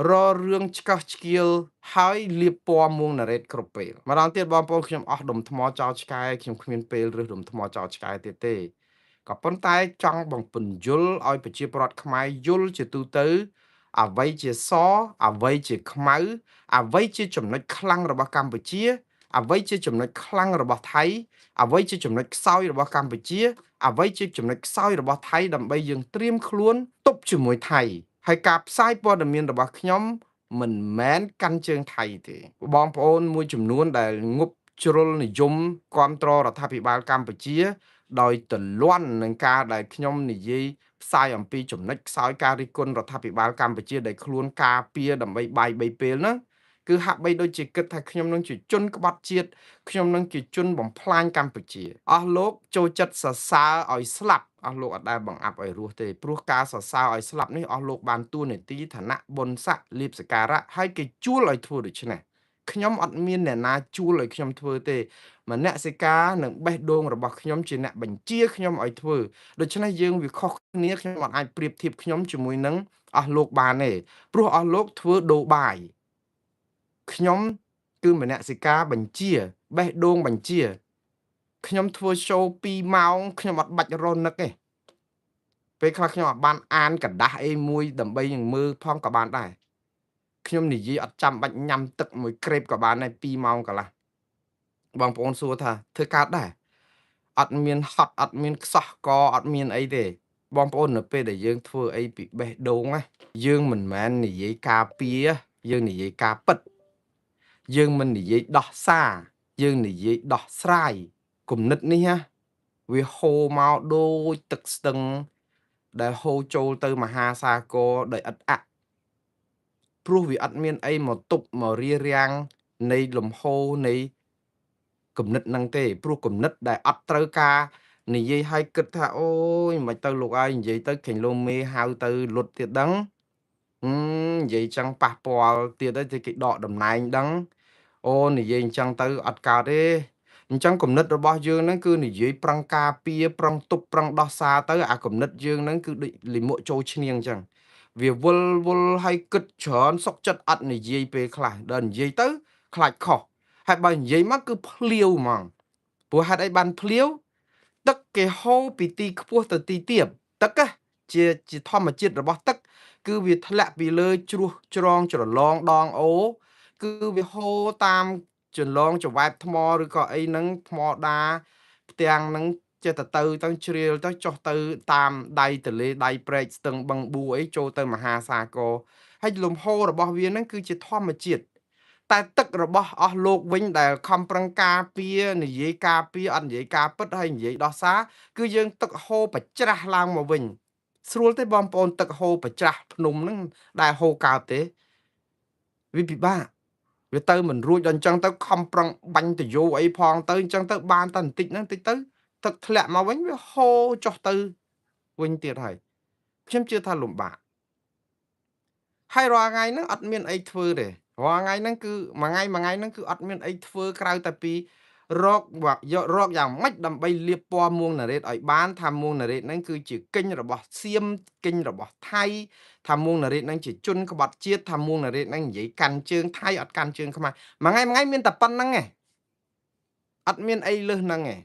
ររឿងឆ្កឹះឆ្កៀលហើយលាបពណ៌មួងណារ៉េតគ្រប់ពេលម្ដងទៀតបងប្អូនខ្ញុំអស់ដុំថ្មចោលឆ្កែខ្ញុំគ្មានពេលរើសដុំថ្មចោលឆ្កែទៀតទេក៏ប៉ុន្តែចង់បំពន្យល់ឲ្យប្រជាពលរដ្ឋខ្មែរយល់ជាទូទៅអ្វីជាសអ្វីជាខ្មៅអ្វីជាចំណុចខ្លាំងរបស់កម្ពុជាអ្វីជាចំណុចខ្លាំងរបស់ថៃអ្វីជាចំណុចខ្សោយរបស់កម្ពុជាអ្វីជាចំណុចខ្សោយរបស់ថៃដើម្បីយើងត្រៀមខ្លួនទប់ជាមួយថៃហើយការផ្សាយព័ត៌មានរបស់ខ្ញុំមិនមែនកាន់ជើងថៃទេបងប្អូនមួយចំនួនដែលងប់ជ្រុលនិយមគ្រប់គ្រងរដ្ឋាភិបាលកម្ពុជាដោយទលាន់នឹងការដែលខ្ញុំនិយាយផ្សាយអំពីចំណុចខ្សោយការរិះគន់រដ្ឋាភិបាលកម្ពុជាដែលខ្លួនការពារដើម្បីបាយ3ពេលហ្នឹងគឺហាក់បីដូចជាគិតថាខ្ញុំនឹងជាជនក្បត់ជាតិខ្ញុំនឹងជាជនបំផ្លាញកម្ពុជាអស់លោកចូលចិត្តសរសើរឲ្យស្លាប់អស់លោកអត់ដែលបង្អាប់ឲ្យរស់ទេព្រោះការសរសើរឲ្យស្លាប់នេះអស់លោកបានទួនាទីឋានៈបុណ្យស័ក្តិលៀបសការៈហើយគេជួលឲ្យធ្វើដូច្នេះខ្ញុំអត់មានអ្នកណាជួលឲ្យខ្ញុំធ្វើទេមនសិការនិងបេះដូងរបស់ខ្ញុំជាអ្នកបញ្ជាខ្ញុំឲ្យធ្វើដូច្នេះយើងវាខុសគ្នាខ្ញុំអត់អាចប្រៀបធៀបខ្ញុំជាមួយនឹងអស់លោកបានទេព្រោះអស់លោកធ្វើដូបាយខ្ញុំគឺមនសិការបញ្ជាបេះដូងបញ្ជាខ្ញុំធ្វើ show 2ម៉ោងខ្ញុំអត់បាច់រនឹកទេពេលខ្លះខ្ញុំអត់បានអានកដាស់អីមួយដើម្បីនឹងមើលផងក៏បានដែរខ្ញុំនិយាយអត់ចាំបាច់ញ៉ាំទឹកមួយក្រេបក៏បានដែរ2ម៉ោងកន្លះបងប្អូនសួរថាធ្វើកើតដែរអត់មានហត់អត់មានខ្សោះកអត់មានអីទេបងប្អូននៅពេលដែលយើងធ្វើអីពីបេះដូងណាយើងមិនមែននិយាយការពារយើងនិយាយការពិតយើងមិននិយាយដោះសារយើងនិយាយដោះស្រាយគំនិតនេះណាវាហូរមកដូចទឹកស្ទឹងដែលហូរចូលទៅមហាសាគរដោយឥតអាក់ព្រោះវាអត់មានអីមកទប់មករារាំងនៃលំហូរនៃគំនិតហ្នឹងទេព្រោះគំនិតដែលអត់ត្រូវការនិយាយឲ្យគិតថាអូយមិនទៅលោកអើយនិយាយទៅឃើញលោមេហៅទៅលុតទៀតដឹងនិយាយចឹងប៉ះពាល់ទៀតទៅគេដកតំណែងដឹងអូនិយាយអញ្ចឹងទៅអត់កើតទេអញ្ចឹងគំនិតរបស់យើងហ្នឹងគឺនិយាយប្រឹងការពារប្រឹងទប់ប្រឹងដោះសារទៅអាគំនិតយើងហ្នឹងគឺដូចលិមួកចូលឈ្នាងអញ្ចឹងវាវល់ឲ្យគិតច្រើនសុកចិត្តអត់និយាយពេលខ្លះដល់និយាយទៅខ្លាចខុសហើយបើនិយាយមកគឺភ្លាវហ្មងព្រោះហេតុអីបានភ្លាវទឹកគេហូរពីទីខ្ពស់ទៅទីទាបទឹកជាធម្មជាតិរបស់ទឹកគឺវាធ្លាក់ពីលើជ្រោះជ្រងច្រឡងដងអូគឺវាហូរតាមចន្លងចង្វាយថ្មឬក៏អីហ្នឹងថ្មដាផ្ទាំងហ្នឹងចេះទៅជ្រាលទៅចុះទៅតាមដៃទលេដៃព្រែកស្ទឹងបឹងបួអីចូលទៅមហាសាគរហើយលំហូររបស់វាហ្នឹងគឺជាធម្មជាតិតែទឹករបស់អស់លោកវិញដែលខំប្រឹងការពារនិយាយការពារអត់និយាយការពិតហើយនិយាយដោះសារគឺយើងទឹកហូរប្រច្រាស់ឡើងមកវិញស្រួលទេបងប្អូនទឹកហូរប្រច្រាស់ភ្នំហ្នឹងដែលហូរកើតទេវាពិបាកវាទៅមិនរួចដល់អញ្ចឹងទៅខំប្រឹងបាញ់តយោអីផងទៅអញ្ចឹងទៅបានតែបន្តិចហ្នឹងតិចទៅទឹកធ្លាក់មកវិញវាហូរចុះទៅវិញទៀតហើយខ្ញុំជឿថាលំបាកហើយរាល់ថ្ងៃហ្នឹងអត់មានអីធ្វើទេរាល់ថ្ងៃហ្នឹងគឺមួយថ្ងៃហ្នឹងគឺអត់មានអីធ្វើក្រៅតែពីរករកយ៉ាងម៉េចដើម្បីលាបពណ៌មួងណារ៉េតឲ្យបានថាមួងណារ៉េតហ្នឹងគឺជាកិញ្ចរបស់សៀមកិញ្ចរបស់ថៃថាមួងណារ៉េតហ្នឹងជាជនក្បត់ជាតិថាមួងណារ៉េតហ្នឹងនិយាយកាន់ជើងថៃអត់កាន់ជើងខ្មែរមួយថ្ងៃមានតែប៉ុណ្្នឹងឯងអត់មានអីលើសហ្នឹងឯង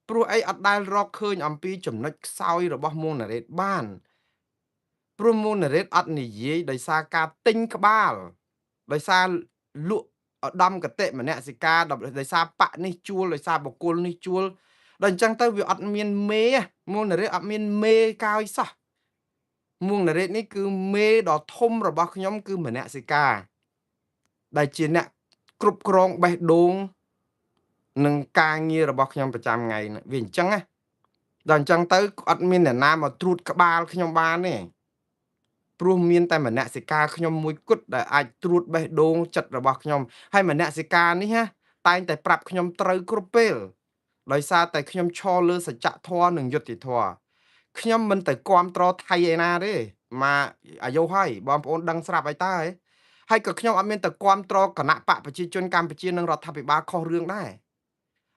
ព្រោះអីអត់ដែលរកឃើញអំពីចំណុចខ្សោយរបស់មួងណារ៉េតបានព្រោះមួងណារ៉េតអត់និយាយដោយសារការទិញក្បាលដោយសារលក់ឧត្តមគតិមនសិការដោយសារបកនេះជួលដោយសារបុគ្គលនេះជួលដល់អញ្ចឹងទៅវាអត់មានមេមួងណារ៉េតអត់មានមេកាយសោះមួងណារ៉េតនេះគឺមេដ៏ធំរបស់ខ្ញុំគឺមនសិការដែលជាអ្នកគ្រប់គ្រងបេះដូងនិងការងាររបស់ខ្ញុំប្រចាំថ្ងៃវាអញ្ចឹងណាដល់អញ្ចឹងទៅអត់មានអ្នកណាមកត្រួតក្បាលខ្ញុំបានទេព្រោះមានតែមនសិការខ្ញុំមួយគត់ដែលអាចត្រួតបេះដូងចិត្តរបស់ខ្ញុំហើយមនសិការនេះណាតែងតែប្រាប់ខ្ញុំត្រូវគ្រប់ពេលដោយសារតែខ្ញុំឈរលើសច្ចធម៌និងយុត្តិធម៌ខ្ញុំមិនទៅគ្រប់គ្រងថៃឯណាទេមកអាយុហើយបងប្អូនដឹងស្រាប់ហើយតើហើយក៏ខ្ញុំអត់មានទៅគ្រប់គ្រងគណៈបកប្រជាជនកម្ពុជានិងរដ្ឋាភិបាលខុសរឿងដែរ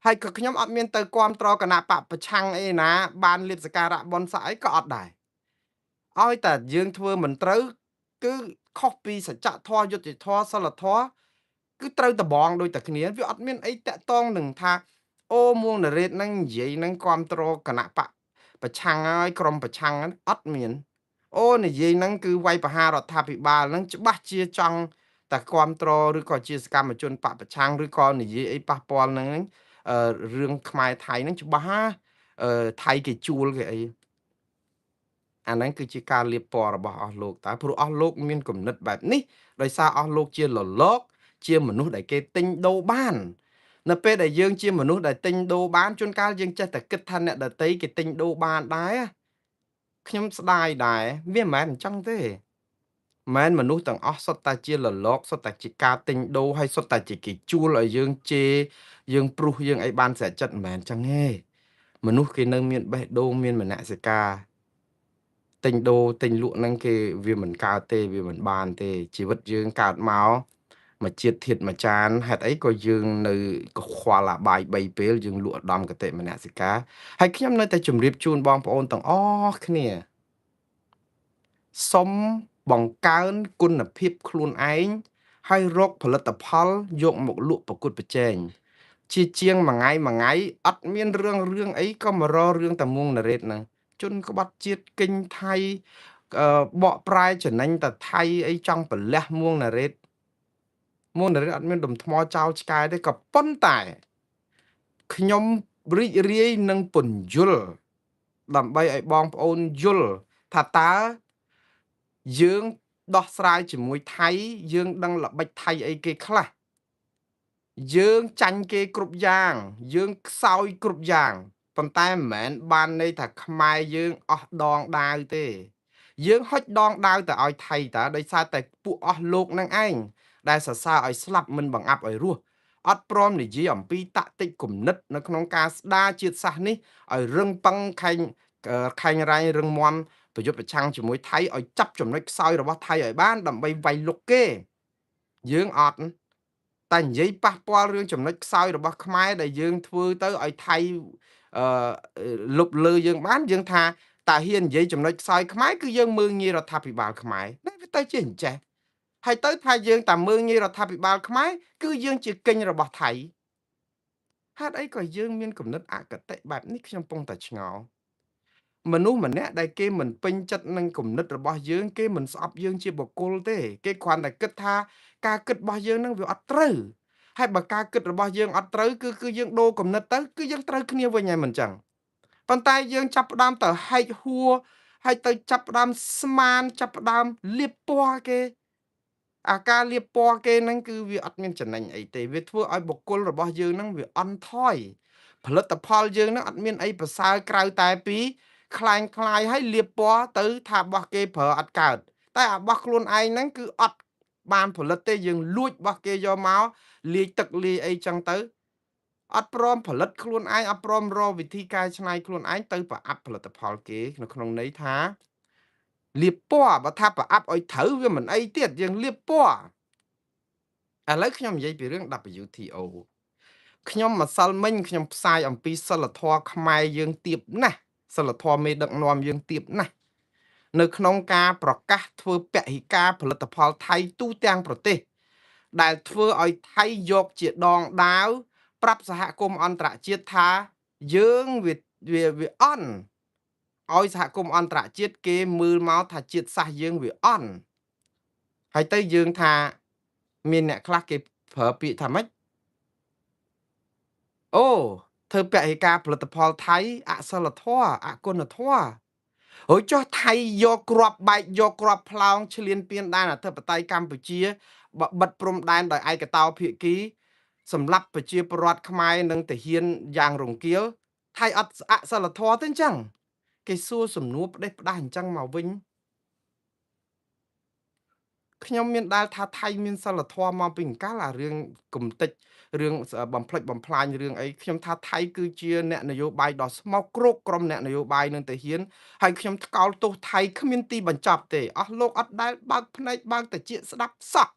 ហើយក៏ខ្ញុំអត់មានទៅគ្រប់គ្រងគណៈបកប្រឆាំងអីណាបានលៀបសការៈបនស័កអីក៏អត់ដែរឲ្យតែយើងធ្វើមិនត្រូវគឺ ខុសពីសច្ចធម៌យុត្តិធម៌សិលធម៌គឺត្រូវតបងដូចតែគ្នាវាអត់មានអីតាក់ទងនឹងថាអូមួងណារ៉េតហ្នឹងនិយាយហ្នឹងគ្រប់គ្រងគណៈបកប្រឆាំងហើយក្រុមប្រឆាំងហ្នឹងអត់មានអូនិយាយហ្នឹងគឺវាយប្រហាររដ្ឋាភិបាលហ្នឹងច្បាស់ជាចង់តែគ្រប់គ្រងឬក៏ជាសកម្មជនបកប្រឆាំងឬក៏និយាយអីប៉ះពាល់ហ្នឹងរឿងខ្មែរថៃហ្នឹងច្បាស់ណាថៃគេជួលគេអីអាហ្នឹងគឺជាការលៀបពណ៌របស់អស់លោកតើព្រោះអស់លោកមានគំនិតបែបនេះដោយសារអស់លោកជាលលកជាមនុស្សដែលគេទិញដូរបាននៅពេលដែលយើងជាមនុស្សដែលទិញដូរបានជួនកាលយើងចេះតែគិតថាអ្នកដទៃគេទិញដូរបានដែរខ្ញុំស្ដាយដែរវាមិនមែនអញ្ចឹងទេមែនមនុស្សទាំងអស់សុទ្ធតែជាលលកសុទ្ធតែជាការទិញដូរហើយសុទ្ធតែជាគេជួលឲ្យយើងជេរយើងព្រុសយើងអីបានស្រាក់ចិត្តមិនមែនអញ្ចឹងទេមនុស្សគេនៅមានបេះដូងមានមនសិការទិញដូរទិញលក់ហ្នឹងគេវាមិនកើតទេវាមិនបានទេជីវិតយើងកើតមកជាតិធាតុមួយចានហេតុអីក៏យើងនៅកខ្វល់អាបាយ3ពេលយើងលក់ឧត្តមកតេមនសិការហើយខ្ញុំនៅតែជម្រាបជូនបងប្អូនទាំងអស់គ្នាសុំបង្កើនគុណភាពខ្លួនឯងហើយរកផលិតផលយកមកលក់ប្រកួតប្រជែងជាជាងមួយថ្ងៃអត់មានរឿងអីក៏មករករឿងតែមួងណារ៉េតហ្នឹងជនក្បត់ជាតិកិញថៃបកប្រែចំណេញតែថៃអីចង់ប្រលះមួងណារ៉េតអត់មានដុំថ្មចោលឆ្កែទេក៏ប៉ុន្តែខ្ញុំរីករាយនឹងពន្យល់ដើម្បីឲ្យបងប្អូនយល់ថាតើយើងដោះស្រាយជាមួយថៃយើងដឹងល្បិចថៃអីគេខ្លះយើងចាញ់គេគ្រប់យ៉ាងយើងខ្សោយគ្រប់យ៉ាងប៉ុន្តែមិនមែនបានន័យថាខ្មែរយើងអស់ដងដាវទេយើងហុចដងដាវទៅឲ្យថៃតើដោយសារតែពួកអស់លោកនឹងឯងដែលសរសើរឲ្យស្លាប់មិនបង្អាប់ឲ្យរស់អត់ព្រមនិយាយអំពីតាក់ទិចគំនិតនៅក្នុងការស្ដារជាតិសាសន៍នេះឲ្យរឹងប៉ឹងខែងរ៉ៃរឹងមាំប្រយុទ្ធប្រឆាំងជាមួយថៃឲ្យចាប់ចំណុចខ្សោយរបស់ថៃឲ្យបានដើម្បីវាយលុកគេយើងអត់តែនិយាយប៉ះពាល់រឿងចំណុចខ្សោយរបស់ខ្មែរដែលយើងធ្វើទៅឲ្យថៃអឺលុបលើយើងបានយើងថាតើហ៊ាននិយាយចំណុចខ្សោយខ្មែរគឺយើងមើងងាយរដ្ឋាភិបាលខ្មែរតែវាទៅជាអញ្ចេះហើយទៅថាយើងតែមើងងាយរដ្ឋាភិបាលខ្មែរគឺយើងជាកិញរបស់ថៃហេតុអីក៏យើងមានគំនិតអគតិបែបនេះខ្ញុំពងតែឆ្ងល់មនុស្សម្នាក់ដែលគេមិនពេញចិត្តនឹងគំនិតរបស់យើងគេមិនស្អប់យើងជាបុគ្គលទេគេគ្រាន់តែគិតថាការគិតរបស់យើងនឹងវាអត់ត្រូវហើយបើការគិតរបស់យើងអត់ត្រូវគឺយើងដូរគំនិតទៅគឺយើងត្រូវគ្នាវិញហើយមិនចឹងប៉ុន្តែយើងចាប់ផ្ដើមទៅហែកហួរហើយទៅចាប់ផ្ដើមស្មានចាប់ផ្ដើមលៀបពណ៌គេអាការលៀបពណ៌គេហ្នឹងគឺវាអត់មានចំណេញអីទេវាធ្វើឲ្យបុគ្គលរបស់យើងហ្នឹងវាអន់ថយផលិតផលយើងហ្នឹងអត់មានអីប្រសើរក្រៅតែពីคล้ายคล้ายឲ្យលៀបពណ៌ទៅថារបស់គេប្រើអត់កើតតែរបស់ខ្លួនឯងហ្នឹងគឺអត់បានផលិតទេយើងលួចរបស់គេយកមកលាយទឹកលាយអីចឹងទៅអត់ព្រមផលិតខ្លួនឯងអត់ព្រមរកវិធីកែច្នៃខ្លួនឯងទៅប្រអាប់ផលិតផលគេនៅក្នុងន័យថាលាបពណ៌បើថាប្រអាប់ឲ្យត្រូវវាមិនអីទៀតយើងលាបពណ៌ឥឡូវខ្ញុំនិយាយពីរឿង WTO ខ្ញុំម្សិលមិញខ្ញុំផ្សាយអំពីសិលធម៌ខ្មែរយើងទៀបណាស់សិលធម៌មេដឹកនាំយើងទៀបណាស់នៅក្នុងការប្រកាសធ្វើពហិការផលិតផលថៃទូទាំងប្រទេសដែលធ្វើឲ្យថៃយកជាដងដាវប្រាប់សហគមន៍អន្តរជាតិថាយើងវាអន់ឲ្យសហគមន៍អន្តរជាតិគេមើលមកថាជាតិសាសន៍យើងវាអន់ហើយទៅយើងថាមានអ្នកខ្លះគេប្រើពាក្យថាម៉េចអូធ្វើពហិការផលិតផលថៃអសិលធម៌អគុណធម៌ហើយចុះថៃយកគ្រាប់បែកយកគ្រាប់ផ្លោងឈ្លានពានដែនអធិបតេយ្យកម្ពុជាបិទព្រំដែនដោយឯកតោភាគីសម្រាប់ប្រជាពលរដ្ឋខ្មែរនិងទាហានយ៉ាងរង្គាលថៃអត់អសិលធម៌ទេអញ្ចឹងគេសួរសំណួរផ្ដេសផ្ដាស់អញ្ចឹងមកវិញខ្ញុំមានដែលថាថៃមានសិលធម៌មកពីអង្កលអារឿងគំតិចរឿងបំផ្លិចបំផ្លាញរឿងអីខ្ញុំថាថៃគឺជាអ្នកនយោបាយដ៏ស្មោកគ្រោកក្រុមអ្នកនយោបាយនឹងទាហានហើយខ្ញុំថ្កោលទោសថៃគ្មានទីបញ្ចប់ទេអស់លោកអត់ដែលបើកភ្នែកបើកតិចស្ដាប់សោះ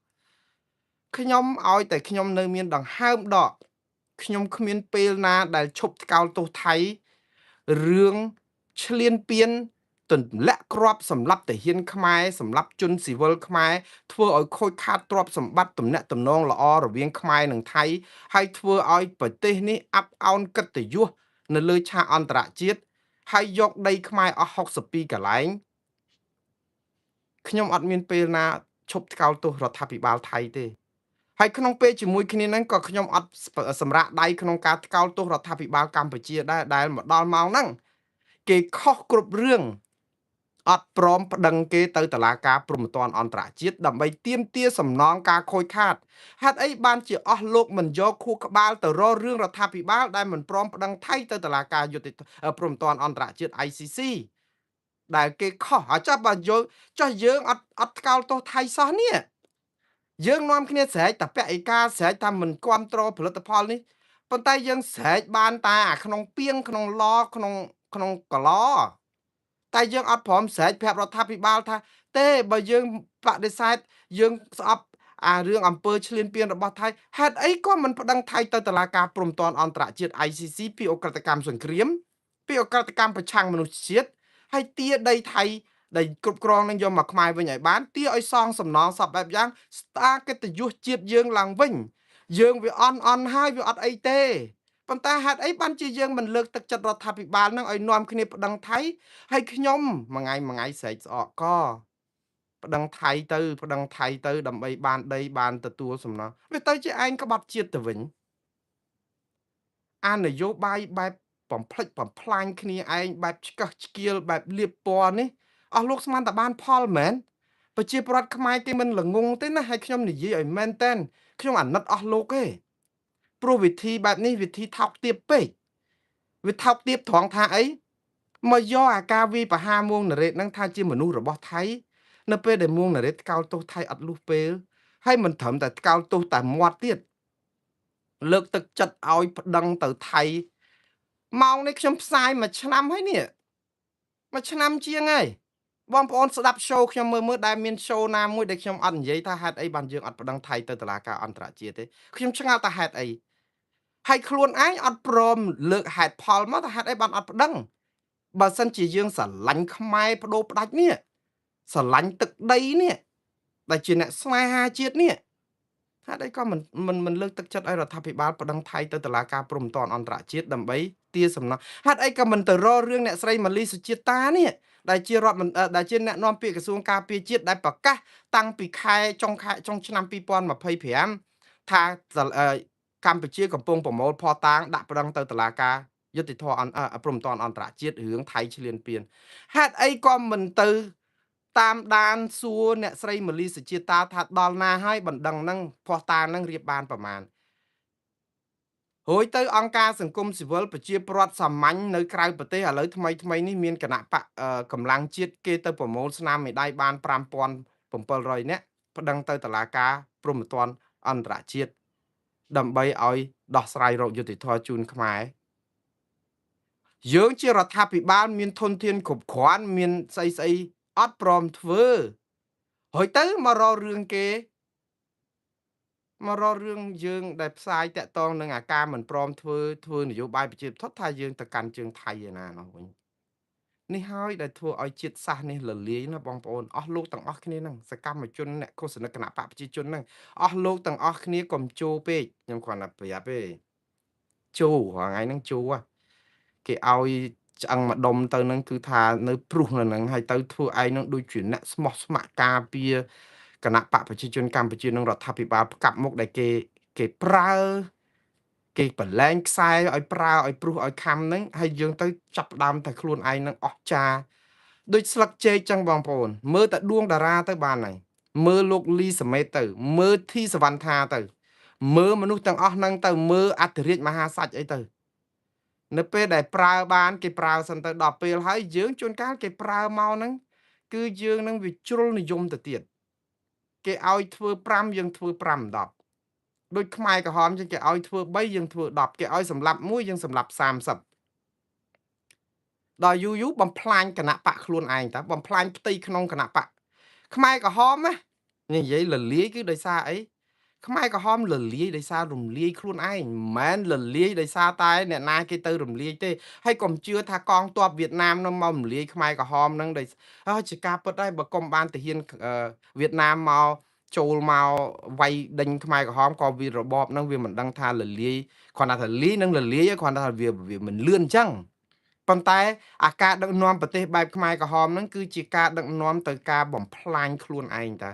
ខ្ញុំឲ្យតែខ្ញុំនៅមានដង្ហើមដកខ្ញុំគ្មានពេលណាដែលឈប់ថ្កោលទោសថៃរឿងឈ្លានពាន ទន្លាក់គ្រាប់សម្រាប់ទាហានខ្មែរសម្រាប់ជនស៊ីវិលខ្មែរធ្វើឲ្យខូចខាតទ្រព្យសម្បត្តិទំនាក់ទំនងល្អរវាងខ្មែរនិងថៃហើយធ្វើឲ្យប្រទេសនេះអាប់អោនកិត្តិយសនៅលើឆាកអន្តរជាតិហើយយកដីខ្មែរអស់62កន្លែងខ្ញុំអត់មានពេលណាឈប់ថ្កោលទោសរដ្ឋាភិបាលថៃទេហើយក្នុងពេលជាមួយគ្នាហ្នឹងក៏ខ្ញុំអត់សម្រាកដៃក្នុងការថ្កោលទោសរដ្ឋាភិបាលកម្ពុជាដែរដែលមកដល់ម៉ោងហ្នឹងគេខុសគ្រប់រឿងអត់ព្រមប្តឹងគេទៅតុលាការព្រហ្មទណ្ឌអន្តរជាតិដើម្បីទាមទារសំណងការខូចខាតហេតុអីបានជាអស់លោកមិនយកខួរក្បាលទៅរករឿងរដ្ឋាភិបាលដែលមិនព្រមប្តឹងថៃទៅតុលាការយុត្តិព្រហ្មទណ្ឌអន្តរជាតិ ICC ដែលគេខុសហើយចុះបើយកចុះយើងអត់ថ្កោលទោសថៃសោះនេះយើងនាំគ្នាស្រែកតែពាក់ឯកាស្រែកថាមិនគ្រប់គ្រងផលិតផលនេះប៉ុន្តែយើងស្រែកបានតែអាក្នុងពីងក្នុងឡក្នុងកឡតែយើងអត់ព្រមស្រែកប្រាប់រដ្ឋាភិបាលថាទេបើយើងបដិសេធយើងស្អប់អារឿងអំពើឈ្លានពានរបស់ថៃហេតុអីក៏មិនប្តឹងថៃទៅតុលាការព្រហ្មទណ្ឌអន្តរជាតិ ICC ពីអ ក្រិតកម្មសង្គ្រាមពីអ ក្រិតកម្មប្រឆាំងមនុស្សជាតិហើយទាដីថៃដែលគ្រប់គ្រងនឹងយកមកខ្មែរវិញឲ្យបានទាឲ្យសងសំណងសពបែបយ៉ាងស្ដារកិត្តិយសជាតិយើងឡើងវិញយើងវាអន់ហើយវាអត់អីទេប៉ុន្តែហេតុអីបានជាយើងមិនលើកទឹកចិត្តរដ្ឋាភិបាលនឹងឲ្យនាំគ្នាប្តឹងថៃហើយខ្ញុំមួយថ្ងៃស្រែកស្អកកប្តឹងថៃទៅដើម្បីបានដីបានទទួលសំណងវាទៅជាឯងក្បត់ជាតិទៅវិញអានយោបាយបែបបំផ្លិចបំផ្លាញគ្នាឯងបែបឆ្កឹះឆ្កៀលបែបលៀបពណ៌នេះអស់លោកស្មានតែបានផលមែនប្រជាពលរដ្ឋខ្មែរគេមិនល្ងងទេណាហើយខ្ញុំនិយាយឲ្យមែនតែនខ្ញុំអាណិតអស់លោកទេព្រោះវិធីបែបនេះវិធីថោកទាបពេកវាថោកទាបត្រង់ថាអីមកយកអាការវាយប្រហារមួងនរ៉េតនឹងថាជាមនុស្សរបស់ថៃនៅពេលដែលមួងនរ៉េតថ្កោលទោសថៃអត់លុះពេលហើយមិនត្រឹមតែថ្កោលទោសតែមាត់ទៀតលើកទឹកចិត្តឲ្យប្តឹងទៅថៃម៉ោងនេះខ្ញុំផ្សាយមួយឆ្នាំហើយនេះមួយឆ្នាំជាងហើយបងប្អូនស្ដាប់ show ខ្ញុំមើលដែលមាន show ណាមួយដែលខ្ញុំអត់និយាយថាហេតុអីបានយើងអត់ប្តឹងថៃទៅតុលាការអន្តរជាតិទេខ្ញុំឆ្ងល់ថាហេតុអីហើយខ្លួនឯងអត់ព្រមលើកហេតុផលមកថាហេតុអីបានអត់ប្តឹងបើសិនជាយើងស្រឡាញ់ខ្មែរបដូរផ្ដាច់នេះស្រឡាញ់ទឹកដីនេះដែលជាអ្នកស្នេហាជាតិនេះហេតុអីក៏មិនលើកទឹកចិត្តឲ្យរដ្ឋាភិបាលប្តឹងថៃទៅតុលាការព្រហ្មទណ្ឌអន្តរជាតិដើម្បីទារសំណងហេតុអីក៏មិនទៅរករឿងអ្នកស្រីម៉ាលីសុជាតានេះដែលជាដែលជាអ្នកនាំពាក្យក្រសួងការពារជាតិដែលប្រកាសតាំងពីចុងឆ្នាំ2025ថាកម្ពុជាកំពុងប្រមូលភស្តុតាងដាក់ប្តឹងទៅតុលាការយុត្តិធម៌ព្រហ្មទណ្ឌអន្តរជាតិរឿងថៃឈ្លានពានហេតុអីក៏មិនទៅតាមដានសួរអ្នកស្រីម៉ាលីសុជាតាថាដល់ណាហើយបណ្ដឹងហ្នឹងភស្តុតាងហ្នឹងរៀបបានប្រមាណរួចទៅអង្គការសង្គមស៊ីវិលប្រជាពលរដ្ឋសាមញ្ញនៅក្រៅប្រទេសឥឡូវថ្មីនេះមានគណៈបកកម្លាំងជាតិគេទៅប្រមូលស្នាមមេដាយបាន5700នាក់ប្តឹងទៅតុលាការព្រហ្មទណ្ឌអន្តរជាតិដើម្បីឲ្យដោះស្រាយរកយុត្តិធម៌ជូនខ្មែរយើងជារដ្ឋាភិបាលមានធនធានគ្រប់គ្រាន់មានស្អីអត់ព្រមធ្វើហើយទៅមករករឿងគេមករករឿងយើងដែលផ្សាយតាក់ទងនឹងអាការមិនព្រមធ្វើនយោបាយប្រជាធិបតេយ្យថាយើងទៅកាន់ជើងថៃឯណានោះវិញនេះហើយដែលធ្វើឲ្យជាតិសាសន៍នេះលលាយណាបងប្អូនអស់លោកទាំងអស់គ្នាហ្នឹងសកម្មជនអ្នកឃោសនាគណៈបកប្រជាជនហ្នឹងអស់លោកទាំងអស់គ្នាកុំជោពេកខ្ញុំគ្រាន់តែប្រាប់ទេជោរាល់ថ្ងៃហ្នឹងជោគេឲ្យឆ្អឹងម្ដុំទៅហ្នឹងគឺថានៅព្រុសនៅហ្នឹងហើយទៅធ្វើឯងហ្នឹងដូចជាអ្នកស្មោះស្ម័គ្រការពារគណៈបកប្រជាជនកម្ពុជានិងរដ្ឋាភិបាលផ្កាប់មុខដែលគេប្រើគេប្រឡែងខ្សែឲ្យប្រើឲ្យព្រុសឲ្យខំហ្នឹងហើយយើងទៅចាប់ដើមតែខ្លួនឯងនឹងអស់ចាដូចស្លឹកចេកចឹងបងប្អូនមើលតែដួងតារាទៅបានហើយមើលលោកលីសមេតទៅមើលធីសវណ្ណថាទៅមើលមនុស្សទាំងអស់ហ្នឹងទៅមើលអធិរាជមហាសាច់អីទៅនៅពេលដែលប្រើបានគេប្រើសិនទៅដល់ពេលហើយយើងជួនកាលគេប្រើមកហ្នឹងគឺយើងនឹងវាជ្រុលនិយមទៅទៀតគេឲ្យធ្វើ5យើងធ្វើ5 10ដូចខ្មែរក្រហមចឹងគេឲ្យធ្វើ3យើងធ្វើ10គេឲ្យសម្លាប់1យើងសម្លាប់30ដល់យូរបំផ្លាញគណៈបកខ្លួនឯងតើបំផ្លាញផ្ទៃក្នុងគណៈបកខ្មែរក្រហមណានិយាយលលាយគឺដោយសារអី ខ្មែរក្រហមលលាយដោយសាររំលាយខ្លួនឯងមិនមែនលលាយដោយសារតែអ្នកណាគេទៅរំលាយទេហើយកុំជឿថាកងទ័ពវៀតណាមនឹងមករំលាយខ្មែរក្រហមនឹងដោយជាការពិតហើយបើកុំបានទាហានវៀតណាមមកចូលមកវាយដេញខ្មែរក្រហមក៏វារបបនឹងវាមិនដឹងថាលលាយគ្រាន់តែថាលាយនឹងលលាយគ្រាន់តែថាវាមិនលឿនអញ្ចឹងប៉ុន្តែអាការដឹកនាំប្រទេសបែបខ្មែរក្រហមហ្នឹងគឺជាការដឹកនាំទៅការបំផ្លាញខ្លួនឯងតា